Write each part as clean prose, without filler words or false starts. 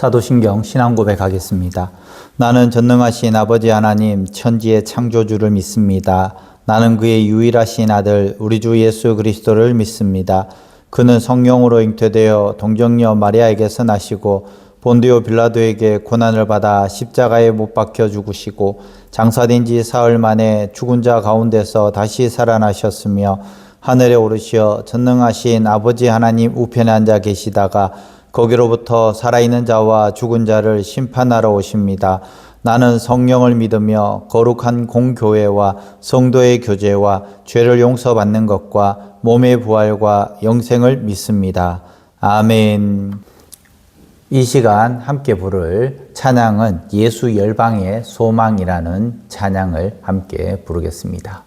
사도신경 신앙고백 하겠습니다. 나는 전능하신 아버지 하나님 천지의 창조주를 믿습니다. 나는 그의 유일하신 아들 우리 주 예수 그리스도를 믿습니다. 그는 성령으로 잉태되어 동정녀 마리아에게서 나시고 본디오 빌라도에게 고난을 받아 십자가에 못 박혀 죽으시고 장사된 지 사흘 만에 죽은 자 가운데서 다시 살아나셨으며 하늘에 오르시어 전능하신 아버지 하나님 우편에 앉아 계시다가 거기로부터 살아있는 자와 죽은 자를 심판하러 오십니다. 나는 성령을 믿으며 거룩한 공교회와 성도의 교제와 죄를 용서받는 것과 몸의 부활과 영생을 믿습니다. 아멘. 이 시간 함께 부를 찬양은 예수 열방의 소망이라는 찬양을 함께 부르겠습니다.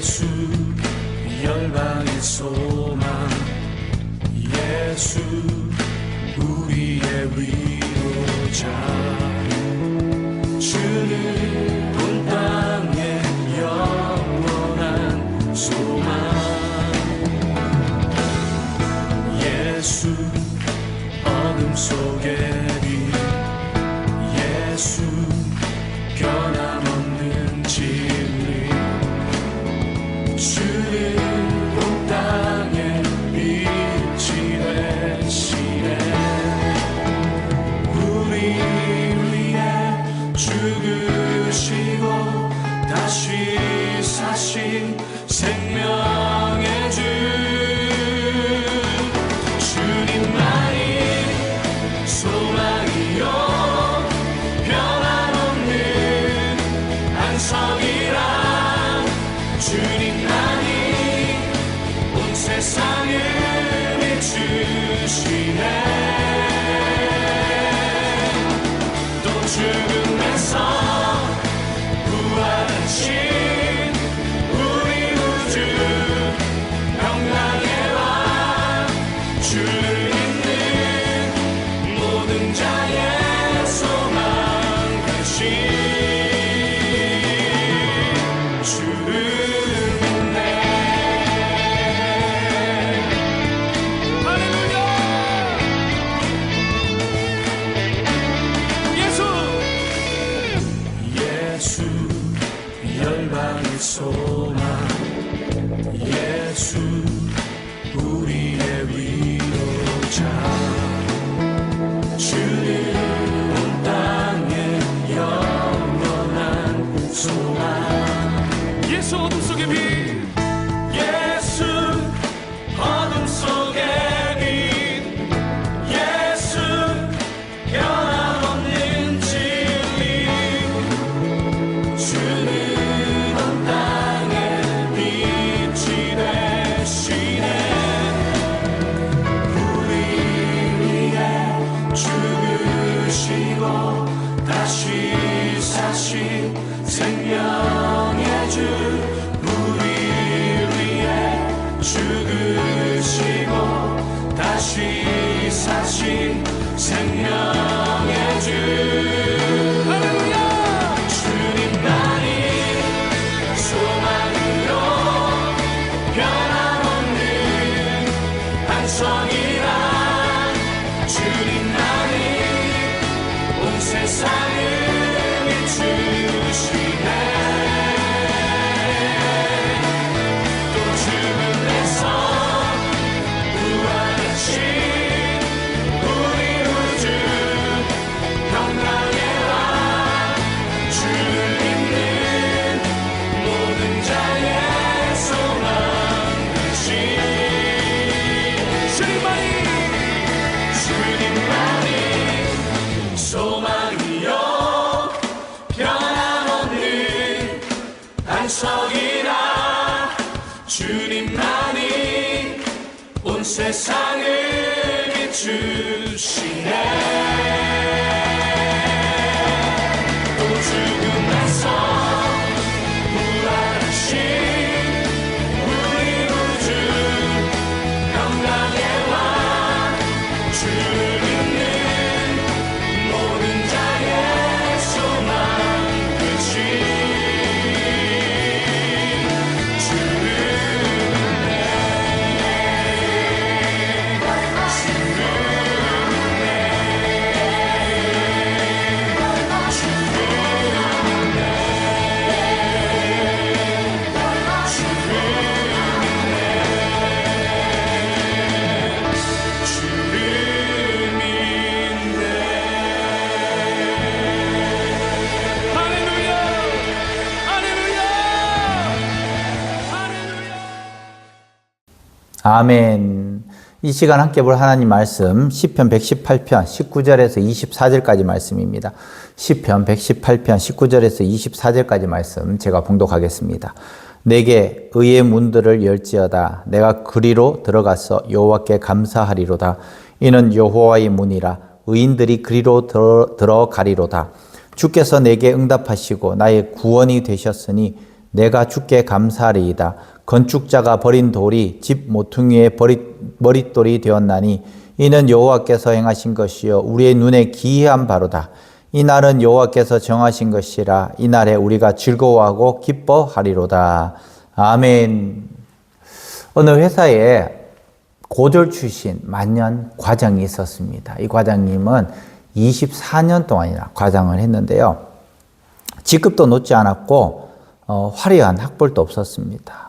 예수 열방의 소망, 예수 우리의 위로자, 주는 온 땅의 영원한 소망. 예수 어둠 속의 빛, 예수 변함없는 진리, 주는 온 땅의 빛이 되시네. 우리 위해 죽으시고 다시 사신 생명의 주, 주님만이 소망이요 변함없는 안성이라. 주님만이 온 세상을 비추시네. 또 죽음에서 부활하신 우리 우주 평강의 왕, 주를 믿는 모든 자의 소망 되신 주를 열방의 소망, 예수 우리의 위로자, 주는 온 땅의 영원한 소망. 예수 어둠 속의 빛, 예수 어둠 속의 빛, 예수 변함없는 진리, 주는 다시 사신 생명의 주, 우리 위해 죽으시고 다시 사신 생명의 주. 할렐루야! 주님만이 소망으로 변함없는 안성이라. 주님만이 온 세상을 비추시네. 또 죽음에서 부활하신 우리 우주 평강의 왕, 주를 믿는 모든 자의 소망 되신 주님만이 소망이요 변함없는 안성이라. 주님만이 온 세상을 비추시네. 또 죽음에서 부활하신 우리 우주 평강의 왕, 아멘. 이 시간 함께 볼 하나님 말씀 시편 118편 19절에서 24절까지 말씀입니다. 시편 118편 19절에서 24절까지 말씀 제가 봉독하겠습니다. 내게 의의 문들을 열지어다. 내가 그리로 들어가서 여호와께 감사하리로다. 이는 여호와의 문이라. 의인들이 그리로 들어가리로다. 주께서 내게 응답하시고 나의 구원이 되셨으니 내가 주께 감사하리이다. 건축자가 버린 돌이 집 모퉁이의 머릿돌이 되었나니 이는 여호와께서 행하신 것이요 우리의 눈에 기이한 바로다. 이 날은 여호와께서 정하신 것이라. 이 날에 우리가 즐거워하고 기뻐하리로다. 아멘. 어느 회사에 고졸 출신 만년 과장이 있었습니다. 이 과장님은 24년 동안이나 과장을 했는데요. 직급도 높지 않았고 화려한 학벌도 없었습니다.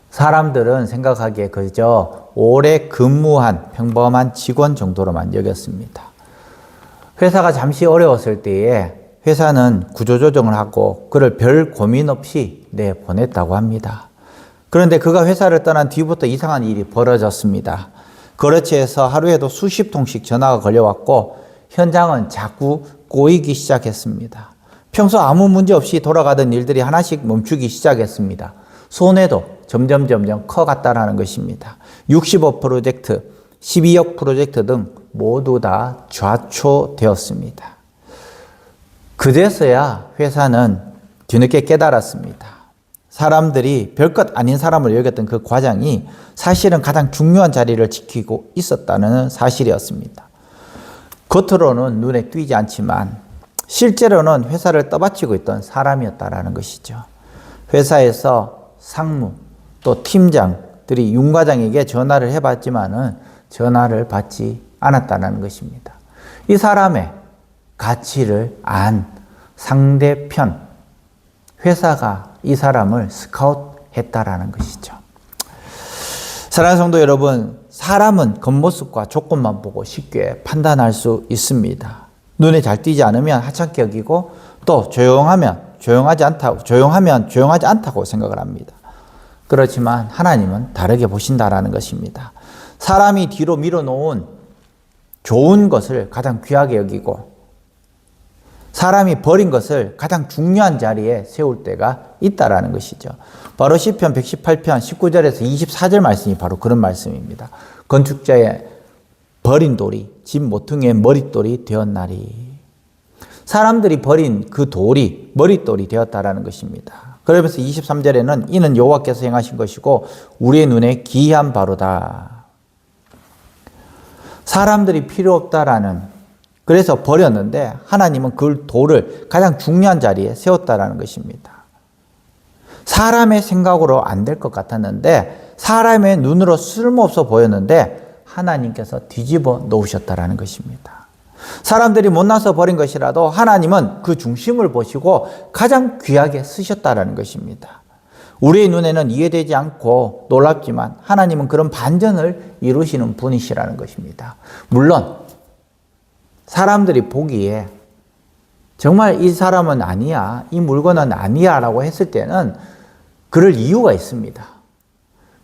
사람들은 생각하기에 그저 오래 근무한 평범한 직원 정도로만 여겼습니다. 회사가 잠시 어려웠을 때에 회사는 구조조정을 하고 그를 별 고민 없이 내보냈다고 합니다. 그런데 그가 회사를 떠난 뒤부터 이상한 일이 벌어졌습니다. 그렇지 해서 하루에도 수십 통씩 전화가 걸려왔고 현장은 자꾸 꼬이기 시작했습니다. 평소 아무 문제 없이 돌아가던 일들이 하나씩 멈추기 시작했습니다. 손해도 점점 커갔다는 것입니다. 65 프로젝트, 12억 프로젝트 등 모두 다 좌초되었습니다. 그제서야 회사는 뒤늦게 깨달았습니다. 사람들이 별것 아닌 사람을 여겼던 그 과장이 사실은 가장 중요한 자리를 지키고 있었다는 사실이었습니다. 겉으로는 눈에 띄지 않지만 실제로는 회사를 떠받치고 있던 사람이었다는 것이죠. 회사에서 상무 또 팀장들이 윤 과장에게 전화를 해봤지만은 전화를 받지 않았다는 것입니다. 이 사람의 가치를 안 상대편 회사가 이 사람을 스카웃했다라는 것이죠. 사랑하는 성도 여러분, 사람은 겉모습과 조건만 보고 쉽게 판단할 수 있습니다. 눈에 잘 띄지 않으면 하찮게 여기고 또 조용하면 조용하지 않다고 생각을 합니다. 그렇지만 하나님은 다르게 보신다라는 것입니다. 사람이 뒤로 밀어놓은 좋은 것을 가장 귀하게 여기고 사람이 버린 것을 가장 중요한 자리에 세울 때가 있다라는 것이죠. 바로 시편 118편 19절에서 24절 말씀이 바로 그런 말씀입니다. 건축자의 버린 돌이 집 모퉁이의 머릿돌이 되었나리. 사람들이 버린 그 돌이 머릿돌이 되었다라는 것입니다. 그러면서 23절에는 이는 여호와께서 행하신 것이고 우리의 눈에 기이한 바로다. 사람들이 필요 없다라는, 그래서 버렸는데 하나님은 그 돌을 가장 중요한 자리에 세웠다라는 것입니다. 사람의 생각으로 안 될 것 같았는데 사람의 눈으로 쓸모없어 보였는데 하나님께서 뒤집어 놓으셨다라는 것입니다. 사람들이 못나서 버린 것이라도 하나님은 그 중심을 보시고 가장 귀하게 쓰셨다라는 것입니다. 우리의 눈에는 이해되지 않고 놀랍지만 하나님은 그런 반전을 이루시는 분이시라는 것입니다. 물론 사람들이 보기에 정말 이 사람은 아니야, 이 물건은 아니야 라고 했을 때는 그럴 이유가 있습니다.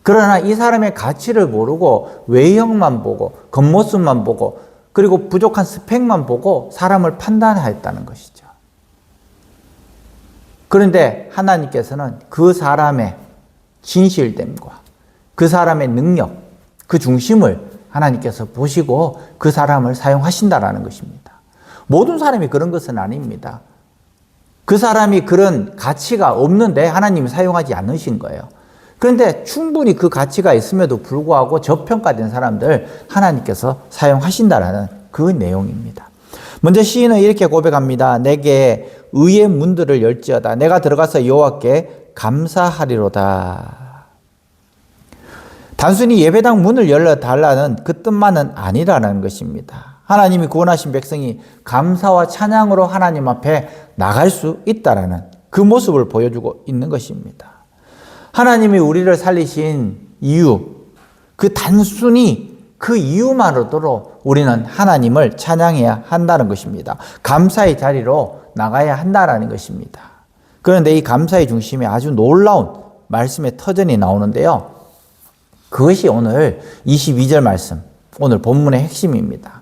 그러나 이 사람의 가치를 모르고 외형만 보고 겉모습만 보고 그리고 부족한 스펙만 보고 사람을 판단하였다는 것이죠. 그런데 하나님께서는 그 사람의 진실됨과 그 사람의 능력, 그 중심을 하나님께서 보시고 그 사람을 사용하신다라는 것입니다. 모든 사람이 그런 것은 아닙니다. 그 사람이 그런 가치가 없는데 하나님이 사용하지 않으신 거예요. 그런데 충분히 그 가치가 있음에도 불구하고 저평가된 사람들 하나님께서 사용하신다라는 그 내용입니다. 먼저 시인은 이렇게 고백합니다. 내게 의의 문들을 열지어다. 내가 들어가서 여호와께 감사하리로다. 단순히 예배당 문을 열어달라는 그 뜻만은 아니라는 것입니다. 하나님이 구원하신 백성이 감사와 찬양으로 하나님 앞에 나갈 수 있다라는 그 모습을 보여주고 있는 것입니다. 하나님이 우리를 살리신 이유, 그 단순히 그 이유만으로도 우리는 하나님을 찬양해야 한다는 것입니다. 감사의 자리로 나가야 한다는 것입니다. 그런데 이 감사의 중심에 아주 놀라운 말씀의 터전이 나오는데요. 그것이 오늘 22절 말씀, 오늘 본문의 핵심입니다.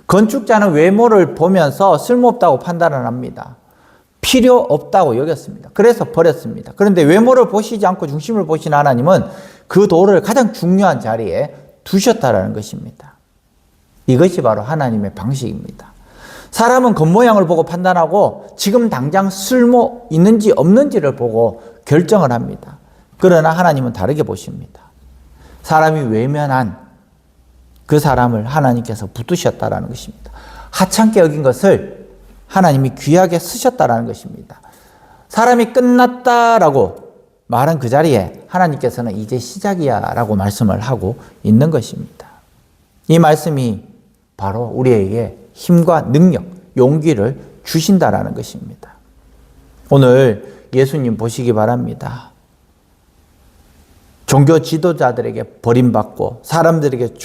건축자는 외모를 보면서 쓸모없다고 판단을 합니다. 필요 없다고 여겼습니다. 그래서 버렸습니다. 그런데 외모를 보시지 않고 중심을 보신 하나님은 그 돌을 가장 중요한 자리에 두셨다라는 것입니다. 이것이 바로 하나님의 방식입니다. 사람은 겉모양을 보고 판단하고 지금 당장 쓸모 있는지 없는지를 보고 결정을 합니다. 그러나 하나님은 다르게 보십니다. 사람이 외면한 그 사람을 하나님께서 붙드셨다라는 것입니다. 하찮게 여긴 것을 하나님이 귀하게 쓰셨다라는 것입니다. 사람이 끝났다라고 말한 그 자리에 하나님께서는 이제 시작이야 라고 말씀을 하고 있는 것입니다. 이 말씀이 바로 우리에게 힘과 능력, 용기를 주신다라는 것입니다. 오늘 예수님 보시기 바랍니다. 종교 지도자들에게 버림받고 사람들에게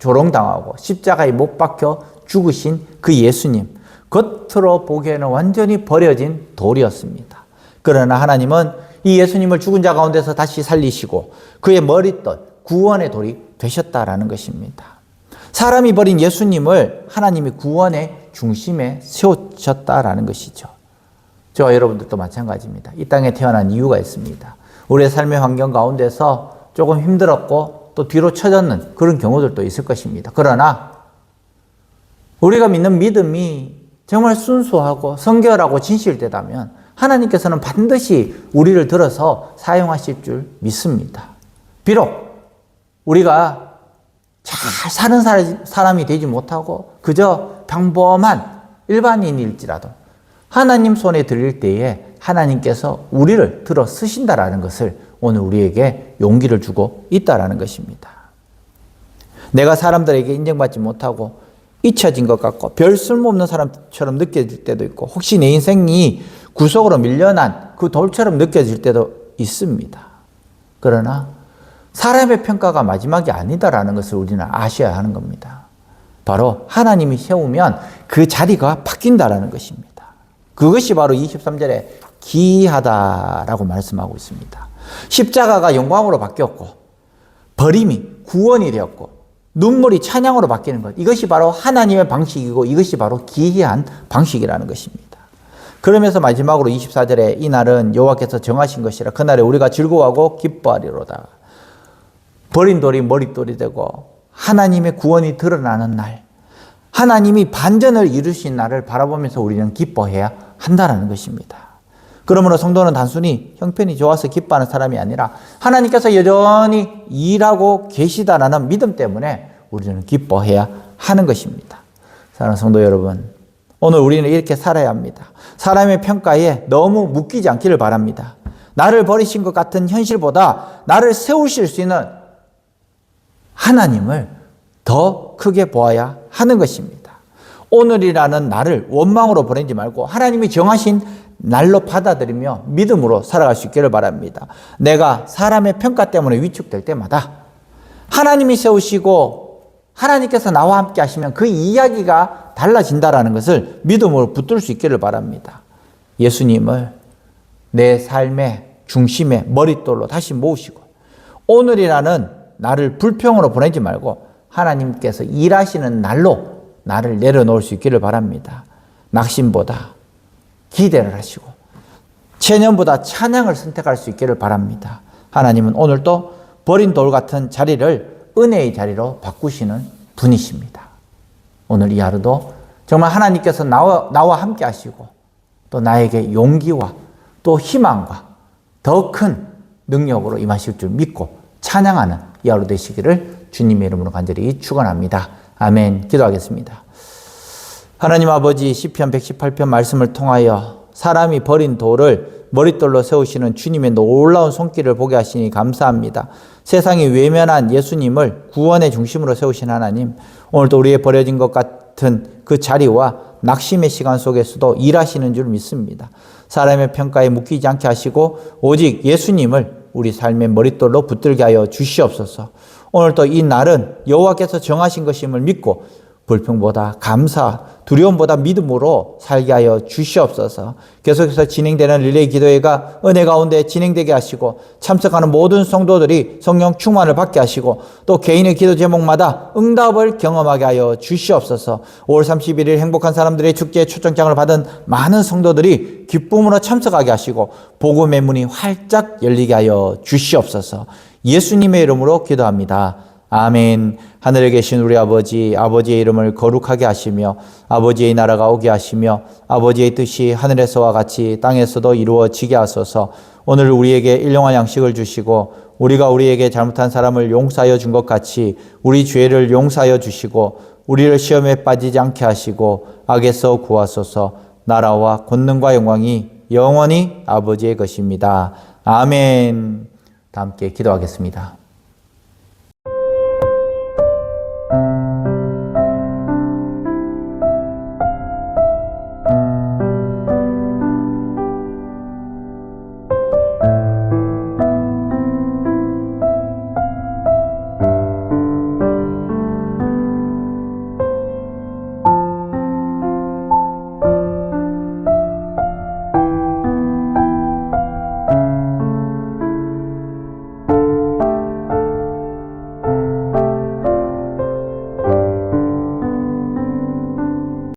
조롱당하고 십자가에 못 박혀 죽으신 그 예수님, 겉으로 보기에는 완전히 버려진 돌이었습니다. 그러나 하나님은 이 예수님을 죽은 자 가운데서 다시 살리시고 그의 머릿돌, 구원의 돌이 되셨다라는 것입니다. 사람이 버린 예수님을 하나님이 구원의 중심에 세우셨다라는 것이죠. 저와 여러분들도 마찬가지입니다. 이 땅에 태어난 이유가 있습니다. 우리의 삶의 환경 가운데서 조금 힘들었고 또 뒤로 처졌는 그런 경우들도 있을 것입니다. 그러나 우리가 믿는 믿음이 정말 순수하고 성결하고 진실되다면 하나님께서는 반드시 우리를 들어서 사용하실 줄 믿습니다. 비록 우리가 잘 사는 사람이 되지 못하고 그저 평범한 일반인일지라도 하나님 손에 드릴 때에 하나님께서 우리를 들어 쓰신다라는 것을 오늘 우리에게 용기를 주고 있다라는 것입니다. 내가 사람들에게 인정받지 못하고 잊혀진 것 같고 별 쓸모없는 사람처럼 느껴질 때도 있고 혹시 내 인생이 구석으로 밀려난 그 돌처럼 느껴질 때도 있습니다. 그러나 사람의 평가가 마지막이 아니다라는 것을 우리는 아셔야 하는 겁니다. 바로 하나님이 세우면 그 자리가 바뀐다라는 것입니다. 그것이 바로 23절에 기이하다라고 말씀하고 있습니다. 십자가가 영광으로 바뀌었고 버림이 구원이 되었고 눈물이 찬양으로 바뀌는 것, 이것이 바로 하나님의 방식이고 이것이 바로 기이한 방식이라는 것입니다. 그러면서 마지막으로 24절에 이 날은 여호와께서 정하신 것이라 그날에 우리가 즐거워하고 기뻐하리로다. 버린 돌이 머릿돌이 되고 하나님의 구원이 드러나는 날, 하나님이 반전을 이루신 날을 바라보면서 우리는 기뻐해야 한다는 것입니다. 그러므로 성도는 단순히 형편이 좋아서 기뻐하는 사람이 아니라 하나님께서 여전히 일하고 계시다라는 믿음 때문에 우리는 기뻐해야 하는 것입니다. 사랑하는 성도 여러분, 오늘 우리는 이렇게 살아야 합니다. 사람의 평가에 너무 묶이지 않기를 바랍니다. 나를 버리신 것 같은 현실보다 나를 세우실 수 있는 하나님을 더 크게 보아야 하는 것입니다. 오늘이라는 날을 원망으로 보내지 말고 하나님이 정하신 날로 받아들이며 믿음으로 살아갈 수 있기를 바랍니다. 내가 사람의 평가 때문에 위축될 때마다 하나님이 세우시고 하나님께서 나와 함께 하시면 그 이야기가 달라진다라는 것을 믿음으로 붙들 수 있기를 바랍니다. 예수님을 내 삶의 중심에 머릿돌로 다시 모으시고 오늘이라는 날을 불평으로 보내지 말고 하나님께서 일하시는 날로 나를 내려놓을 수 있기를 바랍니다. 낙심보다 기대를 하시고 체념보다 찬양을 선택할 수 있기를 바랍니다. 하나님은 오늘도 버린 돌 같은 자리를 은혜의 자리로 바꾸시는 분이십니다. 오늘 이 하루도 정말 하나님께서 나와 함께 하시고 또 나에게 용기와 또 희망과 더 큰 능력으로 임하실 줄 믿고 찬양하는 이 하루 되시기를 주님의 이름으로 간절히 축원합니다. 아멘. 기도하겠습니다. 하나님 아버지, 시편 118편 말씀을 통하여 사람이 버린 돌을 머릿돌로 세우시는 주님의 놀라운 손길을 보게 하시니 감사합니다. 세상이 외면한 예수님을 구원의 중심으로 세우신 하나님, 오늘도 우리의 버려진 것 같은 그 자리와 낙심의 시간 속에서도 일하시는 줄 믿습니다. 사람의 평가에 묶이지 않게 하시고 오직 예수님을 우리 삶의 머릿돌로 붙들게 하여 주시옵소서. 오늘도 이 날은 여호와께서 정하신 것임을 믿고 불평보다 감사, 두려움보다 믿음으로 살게 하여 주시옵소서. 계속해서 진행되는 릴레이 기도회가 은혜 가운데 진행되게 하시고 참석하는 모든 성도들이 성령 충만을 받게 하시고 또 개인의 기도 제목마다 응답을 경험하게 하여 주시옵소서. 5월 31일 행복한 사람들의 축제에 초청장을 받은 많은 성도들이 기쁨으로 참석하게 하시고 복음의 문이 활짝 열리게 하여 주시옵소서. 예수님의 이름으로 기도합니다. 아멘. 하늘에 계신 우리 아버지, 아버지의 이름을 거룩하게 하시며 아버지의 나라가 오게 하시며 아버지의 뜻이 하늘에서와 같이 땅에서도 이루어지게 하소서. 오늘 우리에게 일용할 양식을 주시고 우리가 우리에게 잘못한 사람을 용서하여 준 것 같이 우리 죄를 용서하여 주시고 우리를 시험에 빠지지 않게 하시고 악에서 구하소서. 나라와 권능과 영광이 영원히 아버지의 것입니다. 아멘. 다 함께 기도하겠습니다.